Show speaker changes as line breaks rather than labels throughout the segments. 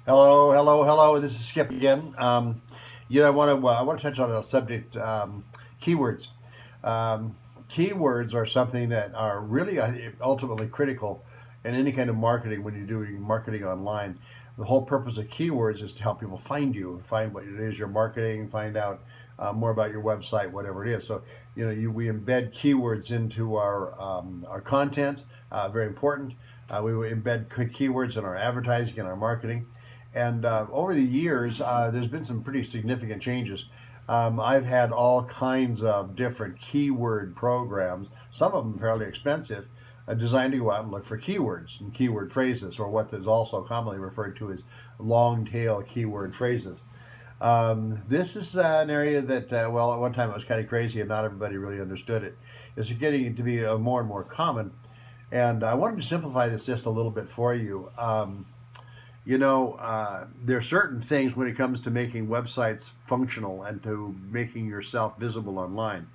Hello, hello, hello. This is Skip again. I want to touch on a subject: keywords. Um, Keywords are something that are really ultimately critical in any kind of marketing when you're doing marketing online. The whole purpose of keywords is to help people find you, find what it is you're marketing, find out more about your website, whatever it is. So, we embed keywords into our content. Very important. We embed keywords in our advertising and our marketing. And over the years, there's been some pretty significant changes. I've had all kinds of different keyword programs, some of them fairly expensive, designed to go out and look for keywords and keyword phrases, or what is also commonly referred to as long tail keyword phrases. This is an area that, well, at one time it was kind of crazy and not everybody really understood it. It's getting to be more and more common. And I wanted to simplify this just a little bit for you. There are certain things when it comes to making websites functional and to making yourself visible online.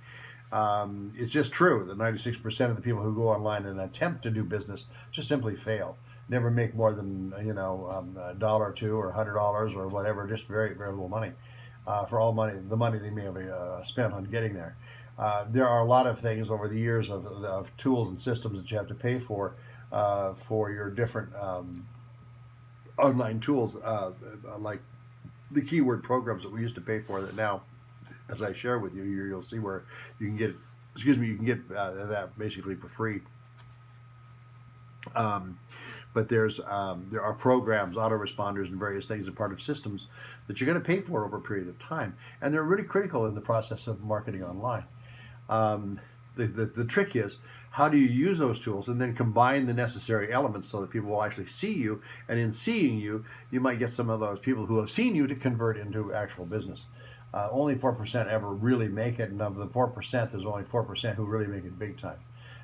It's just true that 96% of the people who go online and attempt to do business just simply fail. Never make more than a dollar or two or $100 or whatever, just very very little money for all money the money they may have spent on getting there. There are a lot of things over the years of tools and systems that you have to pay for your different online tools, like the keyword programs that we used to pay for, that now, as I share with you, you'll see where you can get, you can get that basically for free. Um, but there are programs, autoresponders, and various things, and part of systems that you're going to pay for over a period of time, and they're really critical in the process of marketing online. Um, the trick is, how do you use those tools and then combine the necessary elements so that people will actually see you, and in seeing you, you might get some of those people who have seen you to convert into actual business. Only 4% ever really make it, and of the 4%, there's only 4% who really make it big time.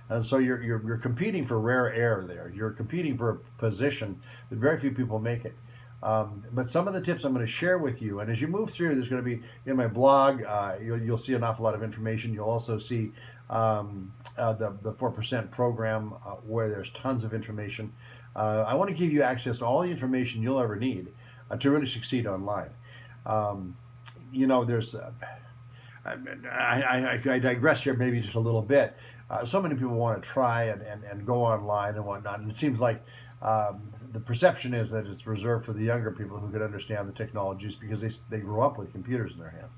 And so you're competing for rare air there. You're competing for a position that very few people make it. But some of the tips I'm going to share with you, and as you move through, there's going to be in my blog. You'll see an awful lot of information. You'll also see the 4% program, where there's tons of information. I want to give you access to all the information you'll ever need to really succeed online. There's I digress here maybe just a little bit. So many people want to try and go online and whatnot, and it seems like the perception is that it's reserved for the younger people who can understand the technologies because they grew up with computers in their hands.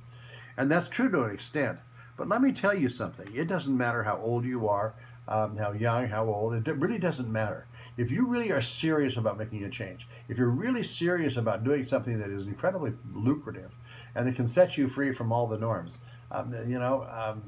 And that's true to an extent. But let me tell you something. It doesn't matter how old you are, how young, how old. It really doesn't matter. If you really are serious about making a change, if you're really serious about doing something that is incredibly lucrative and that can set you free from all the norms, um, you know, um,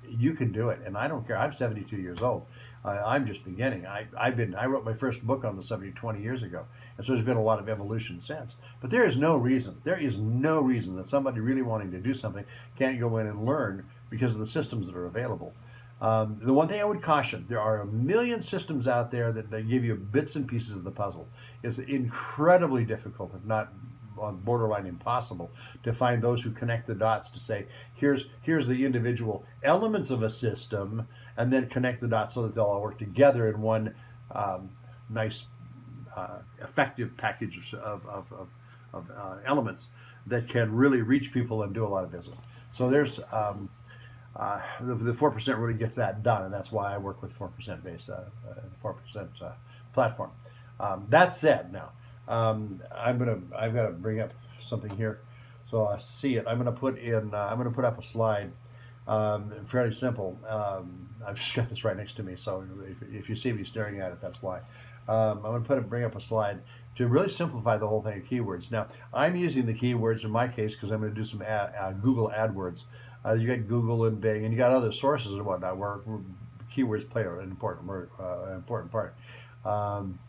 you can do it. And I don't care. I'm 72 years old. I'm just beginning. I wrote my first book on the subject 20 years ago, and so there's been a lot of evolution since. But there is no reason that somebody really wanting to do something can't go in and learn because of the systems that are available. The one thing I would caution: there are a million systems out there that give you bits and pieces of the puzzle. It's incredibly difficult, if not on borderline impossible, to find those who connect the dots to say, here's the individual elements of a system, and then connect the dots so that they'll all work together in one nice, effective package of elements that can really reach people and do a lot of business. So there's the 4% really gets that done, and that's why I work with 4% base, 4% platform. That said, now I've got to bring up something here, so I see it. I'm gonna put up a slide, fairly simple. I've just got this right next to me, so if you see me staring at it, that's why. I'm going to bring up a slide to really simplify the whole thing of keywords. Now, I'm using the keywords in my case because I'm going to do some Google AdWords. You got Google and Bing, and you got other sources and whatnot where keywords play an important part. Um,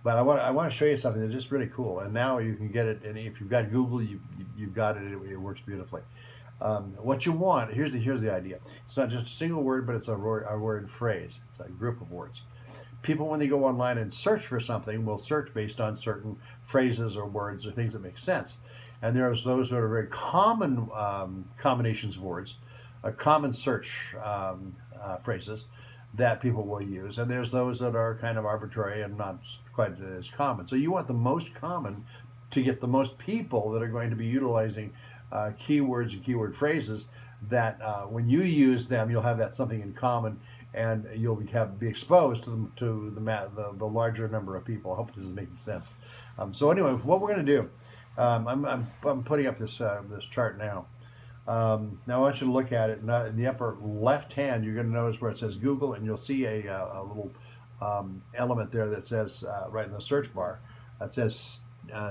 but I want to show you something that's just really cool. And now you can get it, and if you've got Google, you've got it. It works beautifully. What you want, here's the idea. It's not just a single word, but it's a word phrase. It's a group of words. People, when they go online and search for something, will search based on certain phrases or words or things that make sense. And there's those that are very common combinations of words, common search phrases that people will use. And there's those that are kind of arbitrary and not quite as common. So you want the most common to get the most people that are going to be utilizing keywords and keyword phrases that when you use them, you'll have that something in common, and you'll be exposed to the larger number of people. I hope this is making sense. So anyway, what we're going to do, I'm putting up this this chart now. Now I want you to look at it. In the upper left hand, you're going to notice where it says Google, and you'll see a little element there that says right in the search bar that says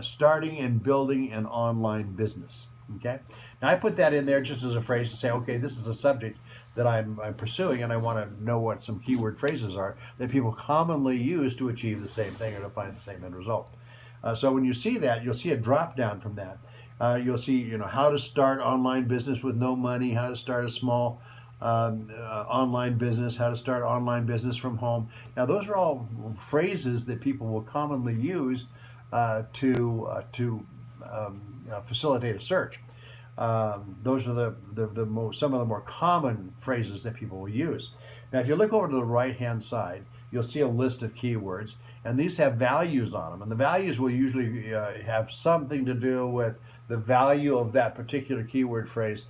starting and building an online business. Okay. Now I put that in there just as a phrase to say, okay, this is a subject that I'm pursuing, and I want to know what some keyword phrases are that people commonly use to achieve the same thing or to find the same end result. So when you see that, you'll see a drop down from that. You'll see, how to start online business with no money, how to start a small online business, how to start online business from home. Now those are all phrases that people will commonly use to facilitate a search. Those are some of the more common phrases that people will use. Now, if you look over to the right-hand side, you'll see a list of keywords, and these have values on them. And the values will usually have something to do with the value of that particular keyword phrase,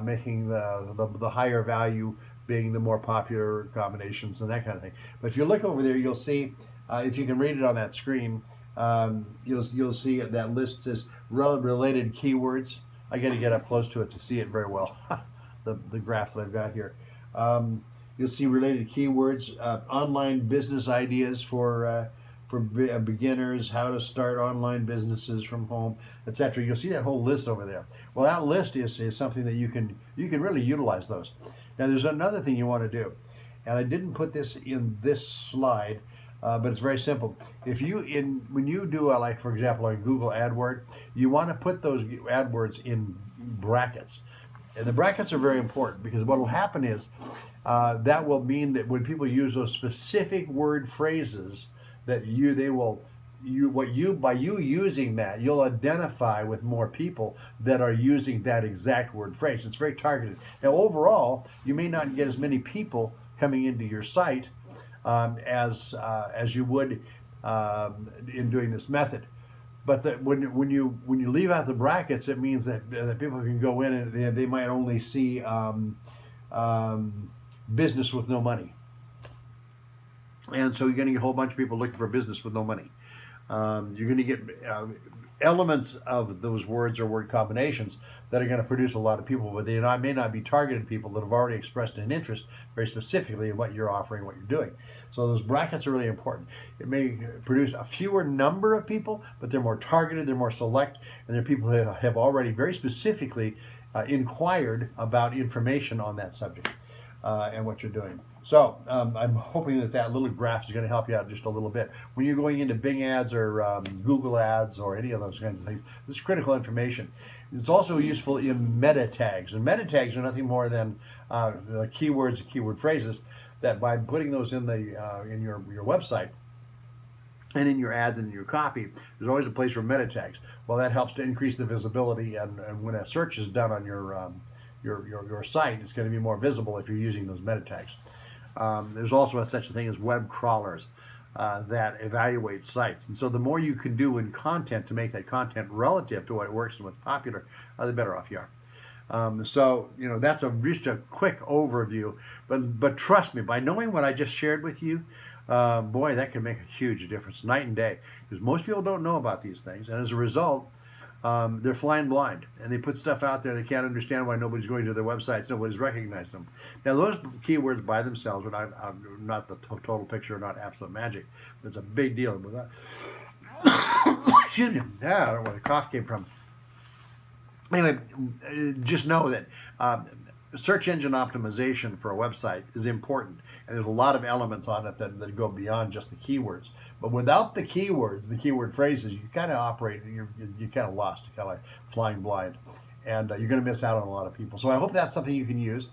making the higher value being the more popular combinations and that kind of thing. But if you look over there, you'll see, if you can read it on that screen, you'll see that list says related keywords. I got to get up close to it to see it very well. the graph that I've got here. You'll see related keywords, online business ideas for beginners, how to start online businesses from home, etc. You'll see that whole list over there. Well, that list is something that you can really utilize those. Now, there's another thing you want to do, and I didn't put this in this slide. But it's very simple. When you do like for example on Google AdWord, you want to put those AdWords in brackets, and the brackets are very important because what will happen is that will mean that when people use those specific word phrases, that by you using that, you'll identify with more people that are using that exact word phrase. It's very targeted. Now overall, you may not get as many people coming into your site as you would in doing this method, but when you leave out the brackets, it means that people can go in and they might only see business with no money, and so you're going to get a whole bunch of people looking for business with no money. You're going to get elements of those words or word combinations that are going to produce a lot of people, but they may not be targeted people that have already expressed an interest very specifically in what you're offering, what you're doing. So those brackets are really important. It may produce a fewer number of people, but they're more targeted, they're more select, and they're people who have already very specifically inquired about information on that subject and what you're doing. So I'm hoping that little graph is going to help you out just a little bit. When you're going into Bing ads or Google ads or any of those kinds of things, this is critical information. It's also useful in meta tags. And meta tags are nothing more than keywords and keyword phrases that by putting those in in your website and in your ads and in your copy, there's always a place for meta tags. Well, that helps to increase the visibility, and when a search is done on your site, it's going to be more visible if you're using those meta tags. There's also such a thing as web crawlers that evaluate sites. And so the more you can do in content to make that content relative to what works and what's popular, the better off you are. So, that's just a quick overview. But trust me, by knowing what I just shared with you, boy, that can make a huge difference, night and day. Because most people don't know about these things. And as a result, they're flying blind, and they put stuff out there they can't understand why nobody's going to their websites, nobody's recognized them. Now those keywords by themselves are not the total picture, not absolute magic, but it's a big deal with that. Excuse me, I don't know where the cough came from. Anyway, just know that search engine optimization for a website is important, and there's a lot of elements on it that go beyond just the keywords. But without the keywords, the keyword phrases, you kind of operate, you're kind of lost, you're kind of flying blind, and you're going to miss out on a lot of people. So I hope that's something you can use.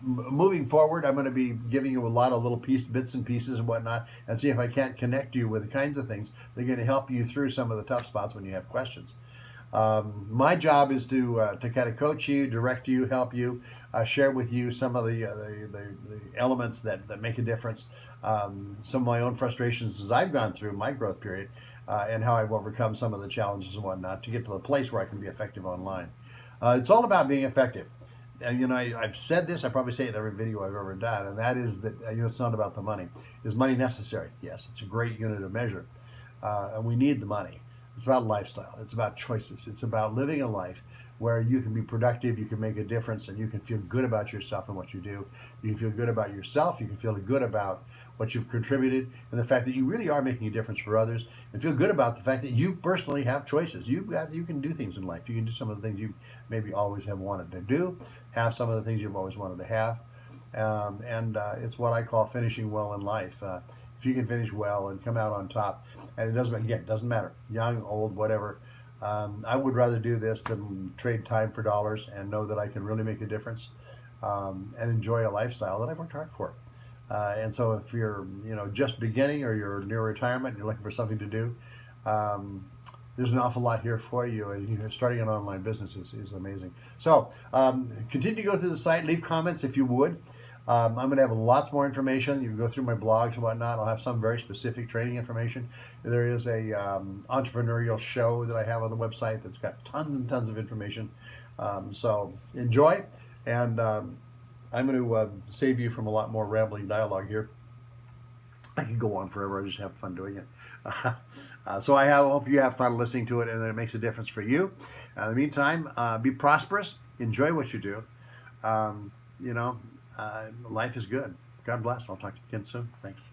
Moving forward, I'm going to be giving you a lot of little bits and pieces and whatnot, and see if I can't connect you with the kinds of things that are going to help you through some of the tough spots when you have questions. My job is to kind of coach you, direct you, help you, share with you some of the elements that make a difference. Some of my own frustrations as I've gone through my growth period, and how I've overcome some of the challenges and whatnot to get to the place where I can be effective online. It's all about being effective. And I've said this, I probably say it in every video I've ever done, and that is that it's not about the money. Is money necessary? Yes, it's a great unit of measure, and we need the money. It's about lifestyle. It's about choices. It's about living a life where you can be productive, you can make a difference, and you can feel good about yourself and what you do. You can feel good about yourself. You can feel good about what you've contributed and the fact that you really are making a difference for others, and feel good about the fact that you personally have choices. You can do things in life. You can do some of the things you maybe always have wanted to do, have some of the things you've always wanted to have, and it's what I call finishing well in life. If you can finish well and come out on top, and it doesn't matter, young, old, whatever. I would rather do this than trade time for dollars and know that I can really make a difference, and enjoy a lifestyle that I've worked hard for. And so if you're just beginning, or you're near retirement and you're looking for something to do, there's an awful lot here for you. And starting an online business is amazing. So continue to go through the site, leave comments if you would. I'm going to have lots more information. You can go through my blogs and whatnot. I'll have some very specific training information. There is a entrepreneurial show that I have on the website that's got tons and tons of information. So enjoy, and I'm going to save you from a lot more rambling dialogue here. I can go on forever. I just have fun doing it. So I hope you have fun listening to it, and that it makes a difference for you. In the meantime, be prosperous. Enjoy what you do. Life is good. God bless. I'll talk to you again soon. Thanks.